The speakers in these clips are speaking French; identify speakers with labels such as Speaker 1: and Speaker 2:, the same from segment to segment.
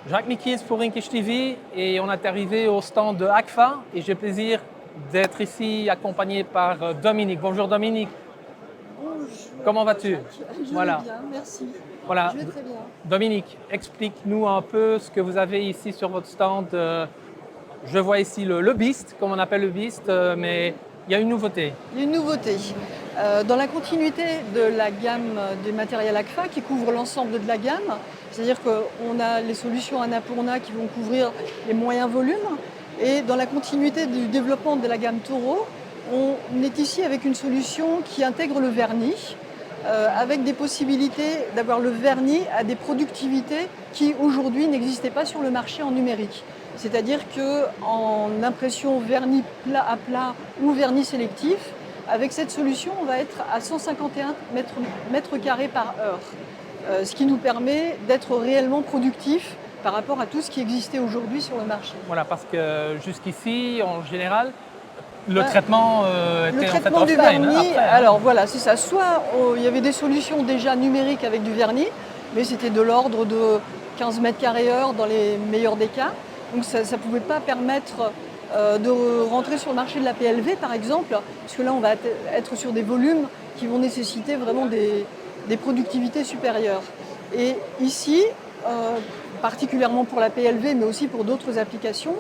Speaker 1: Jacques Mikies pour Inkish TV et on est arrivé au stand de Agfa et j'ai le plaisir d'être ici accompagné par Dominique. Bonjour Dominique.
Speaker 2: Bonjour.
Speaker 1: Comment vas-tu?
Speaker 2: Je
Speaker 1: Voilà.
Speaker 2: vais bien, merci.
Speaker 1: Voilà.
Speaker 2: Je vais très bien.
Speaker 1: Dominique, explique-nous un peu ce que vous avez ici sur votre stand. Je vois ici le Beast, comme on appelle le Beast, mais il y a une nouveauté.
Speaker 2: Il y a une nouveauté. Dans la continuité de la gamme des matériels Agfa qui couvre l'ensemble de la gamme, c'est-à-dire qu'on a les solutions Annapurna qui vont couvrir les moyens volumes, et dans la continuité du développement de la gamme Toro, on est ici avec une solution qui intègre le vernis, avec des possibilités d'avoir le vernis à des productivités qui aujourd'hui n'existaient pas sur le marché en numérique. C'est-à-dire qu'en impression vernis plat à plat ou vernis sélectif, avec cette solution, on va être à 151 mètres carrés par heure, ce qui nous permet d'être réellement productif par rapport à tout ce qui existait aujourd'hui sur le marché.
Speaker 1: Voilà, parce que jusqu'ici, en général, le traitement
Speaker 2: Le
Speaker 1: était
Speaker 2: traitement
Speaker 1: en fait
Speaker 2: du
Speaker 1: offline.
Speaker 2: vernis,
Speaker 1: Après,
Speaker 2: alors voilà, c'est ça. Soit il y avait des solutions déjà numériques avec du vernis, mais c'était de l'ordre de 15 mètres carrés heure dans les meilleurs des cas. Donc ça ne pouvait pas permettre de rentrer sur le marché de la PLV par exemple, parce que là on va être sur des volumes qui vont nécessiter vraiment des productivités supérieures. Et ici, particulièrement pour la PLV, mais aussi pour d'autres applications,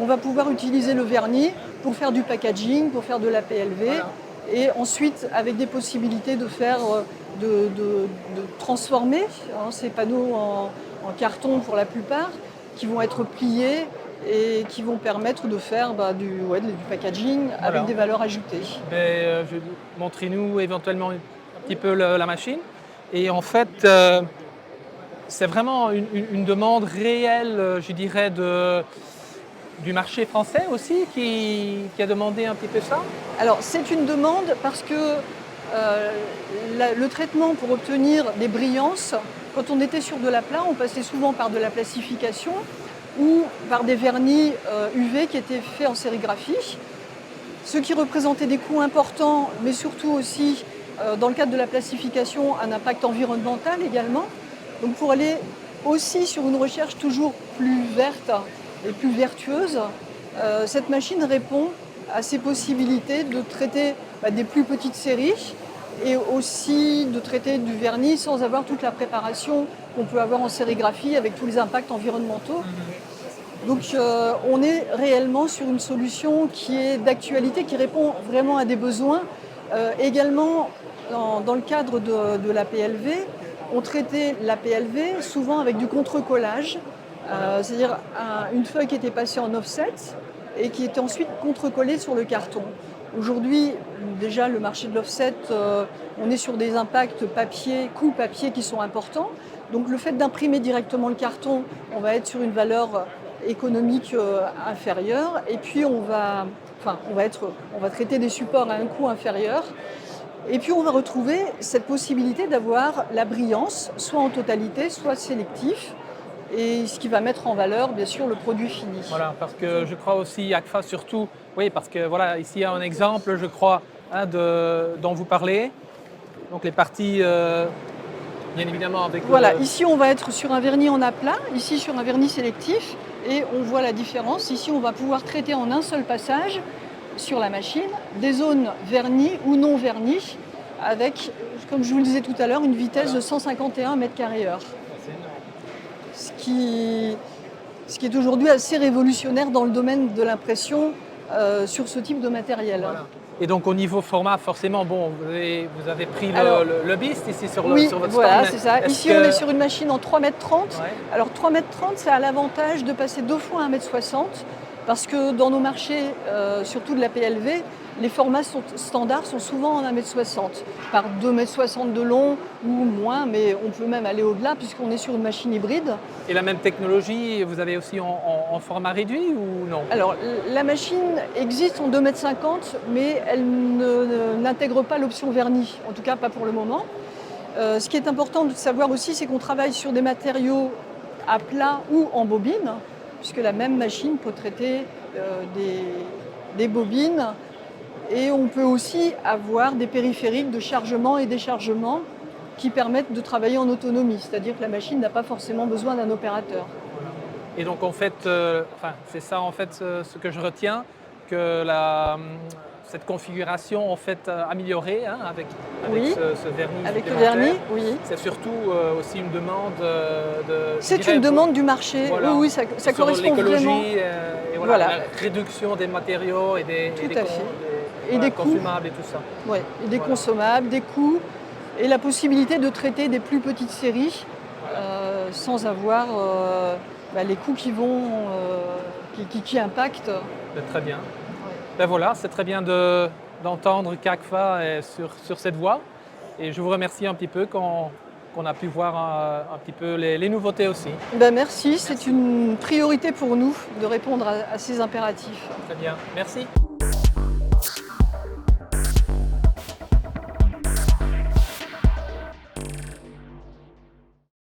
Speaker 2: on va pouvoir utiliser le vernis pour faire du packaging, pour faire de la PLV,
Speaker 1: Voilà.
Speaker 2: et ensuite avec des possibilités de faire, de transformer ces panneaux en carton pour la plupart, qui vont être pliés et qui vont permettre de faire du packaging avec des valeurs ajoutées.
Speaker 1: Montrez-nous éventuellement un petit peu la machine. Et en fait, c'est vraiment une demande réelle, je dirais, du marché français aussi qui a demandé un petit peu ça.
Speaker 2: Alors c'est une demande parce que le traitement pour obtenir des brillances, quand on était sur de l'aplat, on passait souvent par de la plastification ou par des vernis UV qui étaient faits en sérigraphie, ce qui représentait des coûts importants, mais surtout aussi, dans le cadre de la plastification, un impact environnemental également. Donc pour aller aussi sur une recherche toujours plus verte et plus vertueuse, cette machine répond à ces possibilités de traiter des plus petites séries et aussi de traiter du vernis sans avoir toute la préparation qu'on peut avoir en sérigraphie avec tous les impacts environnementaux. Donc on est réellement sur une solution qui est d'actualité, qui répond vraiment à des besoins. Également, dans le cadre de la PLV, on traitait la PLV souvent avec du contre-collage, c'est-à-dire une feuille qui était passée en offset et qui était ensuite contre-collée sur le carton. Aujourd'hui, déjà, le marché de l'offset, on est sur des impacts coût papier qui sont importants. Donc le fait d'imprimer directement le carton, on va être sur une valeur économique inférieure. Et puis on va traiter des supports à un coût inférieur. Et puis on va retrouver cette possibilité d'avoir la brillance, soit en totalité, soit sélectif, et ce qui va mettre en valeur, bien sûr, le produit fini.
Speaker 1: Voilà, parce que je crois aussi Agfa surtout, oui, parce que voilà, ici il y a un exemple, je crois, dont vous parlez. Donc les parties, bien évidemment, avec
Speaker 2: Voilà, ici on va être sur un vernis en aplat, ici sur un vernis sélectif, et on voit la différence. Ici on va pouvoir traiter en un seul passage sur la machine des zones vernis ou non vernis, avec, comme je vous le disais tout à l'heure, une vitesse de 151 mètres carrés heure. Ce qui est aujourd'hui assez révolutionnaire dans le domaine de l'impression sur ce type de matériel.
Speaker 1: Voilà. Et donc au niveau format, forcément, bon, vous avez pris le Beast ici sur votre stand.
Speaker 2: Voilà, c'est ça. Ici, on est sur une machine en 3,30 m.
Speaker 1: Ouais.
Speaker 2: Alors 3,30 m, ça a l'avantage de passer 2 fois 1,60 m, parce que dans nos marchés, surtout de la PLV, les formats standards sont souvent en 1,60 m, par 2,60 m de long ou moins, mais on peut même aller au-delà puisqu'on est sur une machine hybride.
Speaker 1: Et la même technologie, vous avez aussi en format réduit ou non?
Speaker 2: Alors, la machine existe en 2,50 m, mais elle n'intègre pas l'option vernis, en tout cas pas pour le moment. Ce qui est important de savoir aussi, c'est qu'on travaille sur des matériaux à plat ou en bobine, puisque la même machine peut traiter des bobines. Et on peut aussi avoir des périphériques de chargement et déchargement qui permettent de travailler en autonomie, c'est-à-dire que la machine n'a pas forcément besoin d'un opérateur.
Speaker 1: Et donc en fait, c'est ça en fait ce que je retiens, que cette configuration en fait améliorée avec
Speaker 2: Oui.
Speaker 1: ce vernis
Speaker 2: Avec le
Speaker 1: supplémentaire,
Speaker 2: vernis, oui.
Speaker 1: c'est surtout aussi une demande
Speaker 2: C'est une demande du marché.
Speaker 1: Voilà.
Speaker 2: Oui, ça
Speaker 1: sur
Speaker 2: correspond
Speaker 1: l'écologie
Speaker 2: vraiment.
Speaker 1: et
Speaker 2: Voilà.
Speaker 1: la réduction des matériaux et des,
Speaker 2: Tout
Speaker 1: et des
Speaker 2: à
Speaker 1: con-
Speaker 2: fait.
Speaker 1: des-
Speaker 2: Et
Speaker 1: voilà,
Speaker 2: des coûts.
Speaker 1: consommables et tout ça.
Speaker 2: Ouais, et des
Speaker 1: Voilà.
Speaker 2: consommables, des coûts, et la possibilité de traiter des plus petites séries sans avoir les coûts qui vont, qui impactent.
Speaker 1: C'est très bien.
Speaker 2: Ouais.
Speaker 1: Ben voilà, c'est très bien d'entendre qu'AGFA est sur cette voie. Et je vous remercie un petit peu qu'on a pu voir un petit peu les nouveautés aussi.
Speaker 2: Ben merci, c'est une priorité pour nous de répondre à ces impératifs.
Speaker 1: Très bien, merci.